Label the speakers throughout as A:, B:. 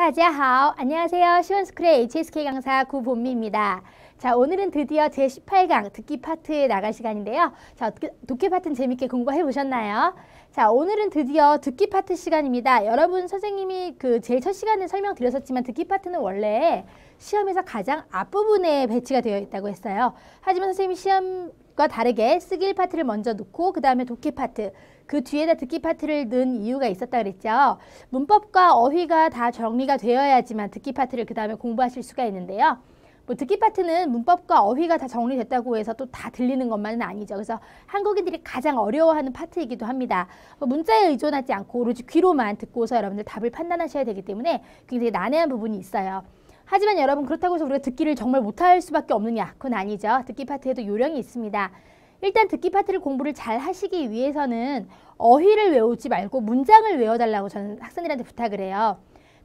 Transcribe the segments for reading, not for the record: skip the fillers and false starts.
A: 다자하오. 안녕하세요. 시원스쿨의 HSK 강사 구본미입니다. 자, 오늘은 드디어 제18강 듣기 파트에 나갈 시간인데요. 자, 독해 파트는 재밌게 공부해 보셨나요? 자, 오늘은 드디어 듣기 파트 시간입니다. 여러분, 선생님이 제일 첫 시간에 설명드렸었지만 듣기 파트는 원래 시험에서 가장 앞부분에 배치가 되어 있다고 했어요. 하지만 선생님이 시험과 다르게 쓰기 파트를 먼저 넣고 그 다음에 독해 파트, 그 뒤에다 듣기 파트를 넣은 이유가 있었다 그랬죠. 문법과 어휘가 다 정리가 되어야지만 듣기 파트를 그 다음에 공부하실 수가 있는데요. 듣기 파트는 문법과 어휘가 다 정리됐다고 해서 또 다 들리는 것만은 아니죠. 그래서 한국인들이 가장 어려워하는 파트이기도 합니다. 문자에 의존하지 않고 오로지 귀로만 듣고서 여러분들 답을 판단하셔야 되기 때문에 굉장히 난해한 부분이 있어요. 하지만 여러분, 그렇다고 해서 우리가 듣기를 정말 못할 수밖에 없느냐? 그건 아니죠. 듣기 파트에도 요령이 있습니다. 일단 듣기 파트를 공부를 잘 하시기 위해서는 어휘를 외우지 말고 문장을 외워달라고 저는 학생들한테 부탁을 해요.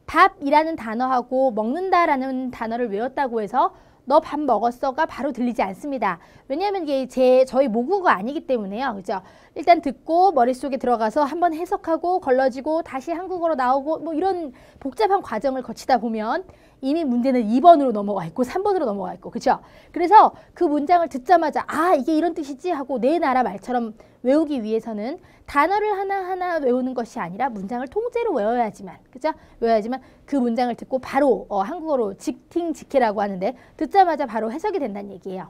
A: 밥이라는 단어하고 먹는다라는 단어를 외웠다고 해서 너 밥 먹었어가 바로 들리지 않습니다. 왜냐하면 이게 저희 모국어가 아니기 때문에요. 그죠? 일단 듣고 머릿속에 들어가서 한번 해석하고 걸러지고 다시 한국어로 나오고 뭐 이런 복잡한 과정을 거치다 보면 이미 문제는 2번으로 넘어가 있고 3번으로 넘어가 있고, 그죠? 그래서 그 문장을 듣자마자 아, 이게 이런 뜻이지 하고 내 나라 말처럼 외우기 위해서는 단어를 하나하나 외우는 것이 아니라 문장을 통째로 외워야지만, 그죠? 외워야지만 그 문장을 듣고 바로 한국어로 직팅직해라고 하는데 듣자마자 바로 해석이 된다는 얘기예요.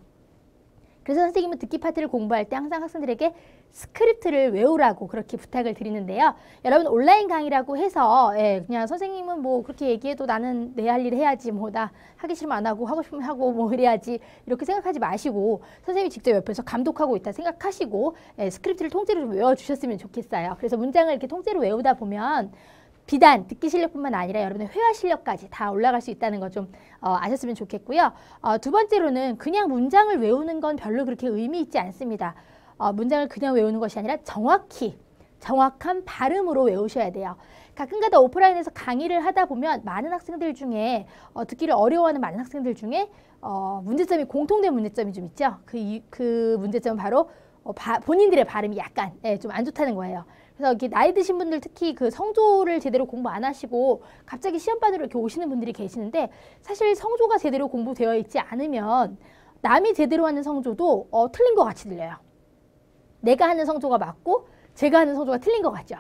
A: 그래서 선생님은 듣기 파트를 공부할 때 항상 학생들에게 스크립트를 외우라고 그렇게 부탁을 드리는데요. 여러분, 온라인 강의라고 해서 그냥 선생님은 뭐 그렇게 얘기해도 나는 내 할 일 해야지, 뭐 나 하기 싫으면 안 하고 하고 싶으면 하고 뭐 이래야지 이렇게 생각하지 마시고 선생님이 직접 옆에서 감독하고 있다 생각하시고 스크립트를 통째로 좀 외워주셨으면 좋겠어요. 그래서 문장을 이렇게 통째로 외우다 보면 비단 듣기 실력뿐만 아니라 여러분의 회화 실력까지 다 올라갈 수 있다는 거 좀 아셨으면 좋겠고요. 두 번째로는 그냥 문장을 외우는 건 별로 그렇게 의미 있지 않습니다. 문장을 그냥 외우는 것이 아니라 정확한 발음으로 외우셔야 돼요. 가끔가다 오프라인에서 강의를 하다 보면 많은 학생들 중에 듣기를 어려워하는 많은 학생들 중에 문제점이 공통된 문제점이 좀 있죠. 그 문제점은 바로 본인들의 발음이 약간 좀 안 좋다는 거예요. 그래서 이렇게 나이 드신 분들 특히 그 성조를 제대로 공부 안 하시고 갑자기 시험반으로 이렇게 오시는 분들이 계시는데, 사실 성조가 제대로 공부되어 있지 않으면 남이 제대로 하는 성조도 틀린 것 같이 들려요. 내가 하는 성조가 맞고 제가 하는 성조가 틀린 것 같죠.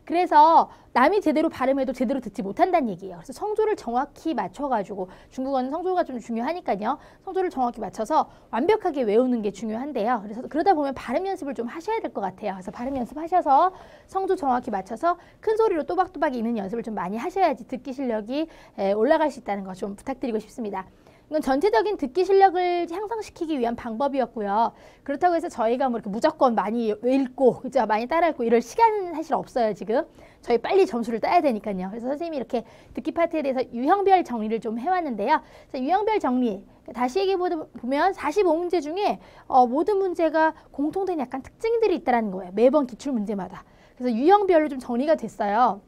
A: 그래서 남이 제대로 발음해도 제대로 듣지 못한다는 얘기예요. 그래서 성조를 정확히 맞춰가지고, 중국어는 성조가 좀 중요하니까요. 성조를 정확히 맞춰서 완벽하게 외우는 게 중요한데요. 그래서 그러다 보면 발음 연습을 좀 하셔야 될 것 같아요. 그래서 발음 연습하셔서 성조 정확히 맞춰서 큰 소리로 또박또박 읽는 연습을 좀 많이 하셔야지 듣기 실력이 올라갈 수 있다는 거 좀 부탁드리고 싶습니다. 이건 전체적인 듣기 실력을 향상시키기 위한 방법이었고요. 그렇다고 해서 저희가 뭐 이렇게 무조건 많이 읽고, 그죠? 많이 따라 읽고 이럴 시간은 사실 없어요, 지금. 저희 빨리 점수를 따야 되니까요. 그래서 선생님이 이렇게 듣기 파트에 대해서 유형별 정리를 좀 해왔는데요. 자, 유형별 정리. 다시 얘기해 보면 45문제 중에 모든 문제가 공통된 약간 특징들이 있다는 거예요. 매번 기출 문제마다. 그래서 유형별로 좀 정리가 됐어요.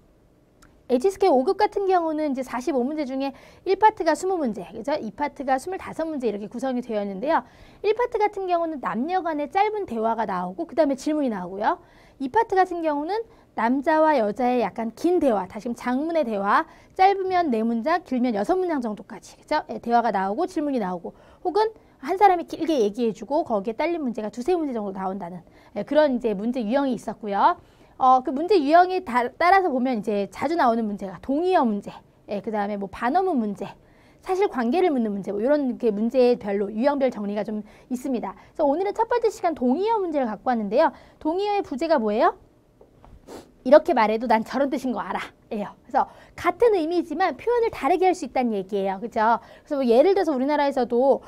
A: HSK 5급 같은 경우는 이제 45문제 중에 1파트가 20문제, 그죠? 2파트가 25문제 이렇게 구성이 되어 있는데요. 1파트 같은 경우는 남녀 간의 짧은 대화가 나오고 그 다음에 질문이 나오고요. 2파트 같은 경우는 남자와 여자의 약간 긴 대화, 다시 장문의 대화, 짧으면 4문장, 길면 6문장 정도까지, 그죠? 대화가 나오고 질문이 나오고, 혹은 한 사람이 길게 얘기해주고 거기에 딸린 문제가 2-3문제 정도 나온다는 그런 이제 문제 유형이 있었고요. 그 문제 유형에 따라서 보면 이제 자주 나오는 문제가 동의어 문제, 그 다음에 뭐 반어문 문제, 사실 관계를 묻는 문제, 뭐 이런 문제별로 유형별 정리가 좀 있습니다. 그래서 오늘은 첫 번째 시간 동의어 문제를 갖고 왔는데요. 동의어의 부제가 뭐예요? 이렇게 말해도 난 저런 뜻인 거 알아. 예요. 그래서 같은 의미지만 표현을 다르게 할 수 있다는 얘기예요. 그죠? 그래서 뭐 예를 들어서 우리나라에서도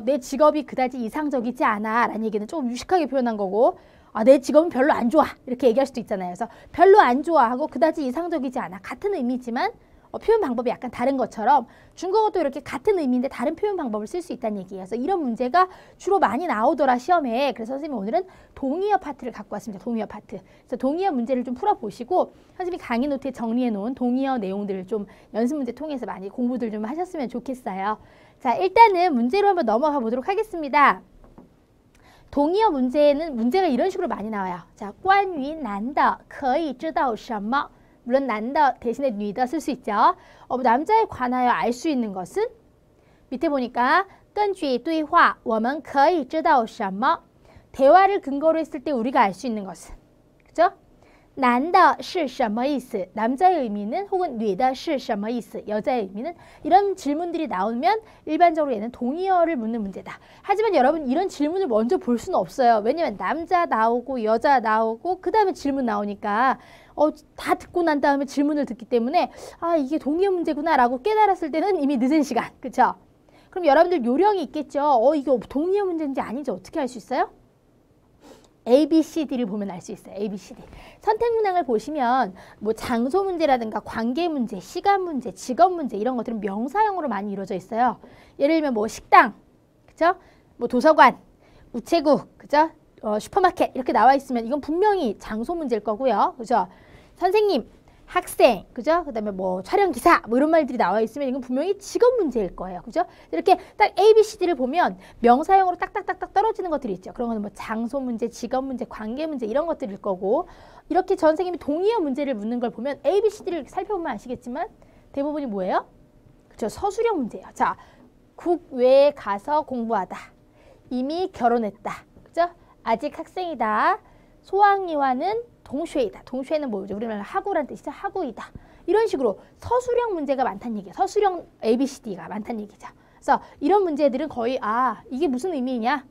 A: 내 직업이 그다지 이상적이지 않아 라는 얘기는 조금 유식하게 표현한 거고, 내 직업은 별로 안 좋아 이렇게 얘기할 수도 있잖아요. 그래서 별로 안 좋아하고 그다지 이상적이지 않아, 같은 의미지만 표현 방법이 약간 다른 것처럼 중국어도 이렇게 같은 의미인데 다른 표현 방법을 쓸 수 있다는 얘기예요. 그래서 이런 문제가 주로 많이 나오더라 시험에. 그래서 선생님이 오늘은 동의어 파트를 갖고 왔습니다. 동의어 파트. 그래서 동의어 문제를 좀 풀어보시고 선생님이 강의 노트에 정리해 놓은 동의어 내용들을 좀 연습 문제 통해서 많이 공부들 좀 하셨으면 좋겠어요. 자, 일단은 문제로 한번 넘어가 보도록 하겠습니다. 동의어 문제는 문제가 이런 식으로 많이 나와요. 자, 关于男的可以知道什么? 물론 난더 대신에 뉘더 쓸 수 있죠. 남자에 관하여 알 수 있는 것은 밑에 보니까 根据对话我们可以知道什么 대화를 근거로 했을 때 우리가 알 수 있는 것은 그죠? 男的是什么意思? 남자의 의미는 혹은 女的是什么意思? 여자의 의미는 이런 질문들이 나오면 일반적으로 얘는 동의어를 묻는 문제다. 하지만 여러분 이런 질문을 먼저 볼 수는 없어요. 왜냐면 남자 나오고 여자 나오고 그 다음에 질문 나오니까 다 듣고 난 다음에 질문을 듣기 때문에 이게 동의어 문제구나 라고 깨달았을 때는 이미 늦은 시간. 그쵸? 그럼 여러분들 요령이 있겠죠. 이게 동의어 문제인지 아닌지 어떻게 알 수 있어요? A, B, C, D를 보면 알 수 있어요. A, B, C, D. 선택 문항을 보시면 뭐 장소 문제라든가 관계 문제, 시간 문제, 직업 문제 이런 것들은 명사형으로 많이 이루어져 있어요. 예를 들면 뭐 식당, 그죠? 뭐 도서관, 우체국, 그죠? 슈퍼마켓 이렇게 나와 있으면 이건 분명히 장소 문제일 거고요. 그죠? 선생님, 학생, 그죠? 그 다음에 뭐 촬영기사, 뭐 이런 말들이 나와 있으면 이건 분명히 직업 문제일 거예요. 그죠? 이렇게 딱 A, B, C, D를 보면 명사형으로 딱딱딱딱 떨어지는 것들이 있죠. 그런 거는 뭐 장소 문제, 직업 문제, 관계 문제 이런 것들일 거고 이렇게 전 선생님이 동의어 문제를 묻는 걸 보면 A, B, C, D를 살펴보면 아시겠지만 대부분이 뭐예요? 그죠? 서술형 문제예요. 자, 국외에 가서 공부하다. 이미 결혼했다. 그죠? 아직 학생이다. 소학리와는 동쉐이다. 동쉐는 뭐죠? 우리말로 하구란 뜻이죠. 하구이다. 이런 식으로 서술형 문제가 많다는 얘기예요. 서술형 ABCD가 많다는 얘기죠. 그래서 이런 문제들은 거의 이게 무슨 의미냐?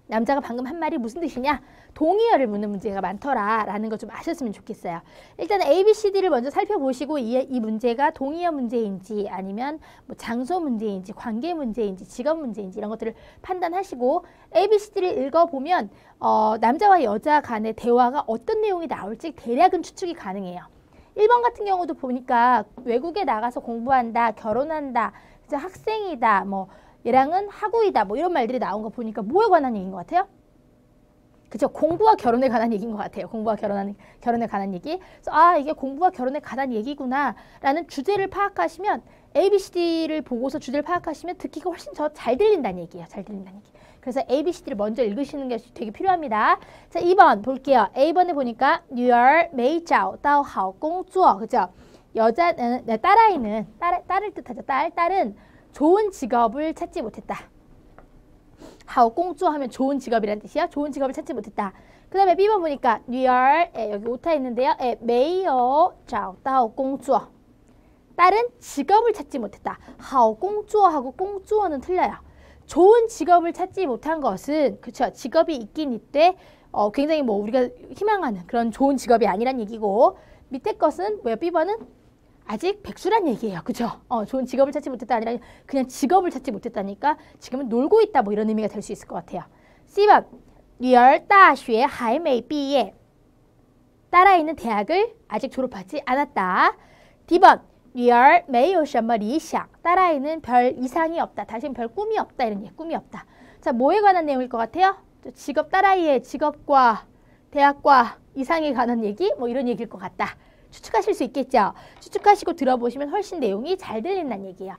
A: 남자가 방금 한 말이 무슨 뜻이냐? 동의어를 묻는 문제가 많더라라는 거 좀 아셨으면 좋겠어요. 일단 ABCD를 먼저 살펴보시고 이 문제가 동의어 문제인지 아니면 뭐 장소 문제인지 관계 문제인지 직업 문제인지 이런 것들을 판단하시고 ABCD를 읽어보면 남자와 여자 간의 대화가 어떤 내용이 나올지 대략은 추측이 가능해요. 1번 같은 경우도 보니까 외국에 나가서 공부한다, 결혼한다, 그래서 학생이다, 뭐 얘랑은 학우이다, 뭐 이런 말들이 나온 거 보니까 뭐에 관한 얘기인 것 같아요? 그죠? 공부와 결혼에 관한 얘기인 것 같아요. 공부와 결혼에 관한 얘기. 그래서 이게 공부와 결혼에 관한 얘기구나 라는 주제를 파악하시면 ABCD를 보고서 주제를 파악하시면 듣기가 훨씬 더 잘 들린다는 얘기예요. 잘 들린다는 얘기. 그래서 ABCD를 먼저 읽으시는 게 되게 필요합니다. 자, 2번 볼게요. A번에 보니까 女儿没找到好工作 그죠? 딸아이는 딸을 뜻하죠. 딸은 좋은 직업을 찾지 못했다. 好工作 하면 좋은 직업이란 뜻이야. 좋은 직업을 찾지 못했다. 그 다음에 B번 보니까 女儿 여기 오타 있는데요. 没有找到工作 딸은 직업을 찾지 못했다. 好工作 하고 工作는 틀려요. 좋은 직업을 찾지 못한 것은 그쵸 직업이 있긴 있대 굉장히 뭐 우리가 희망하는 그런 좋은 직업이 아니란 얘기고 밑에 것은 뭐야 B번은 아직 백수란 얘기예요. 그죠? 좋은 직업을 찾지 못했다 아니라 그냥 직업을 찾지 못했다니까 지금은 놀고 있다 뭐 이런 의미가 될 수 있을 것 같아요. C번 女儿大学还没毕业 딸아이는 대학을 아직 졸업하지 않았다. D번 女儿没有什么理想 딸아이는 별 이상이 없다. 다시는 별 꿈이 없다. 이런 얘기 꿈이 없다. 자, 뭐에 관한 내용일 것 같아요? 직업 딸아이의 직업과 대학과 이상에 관한 얘기 뭐 이런 얘기일 것 같다. 추측하실 수 있겠죠? 추측하시고 들어보시면 훨씬 내용이 잘 들린다는 얘기예요.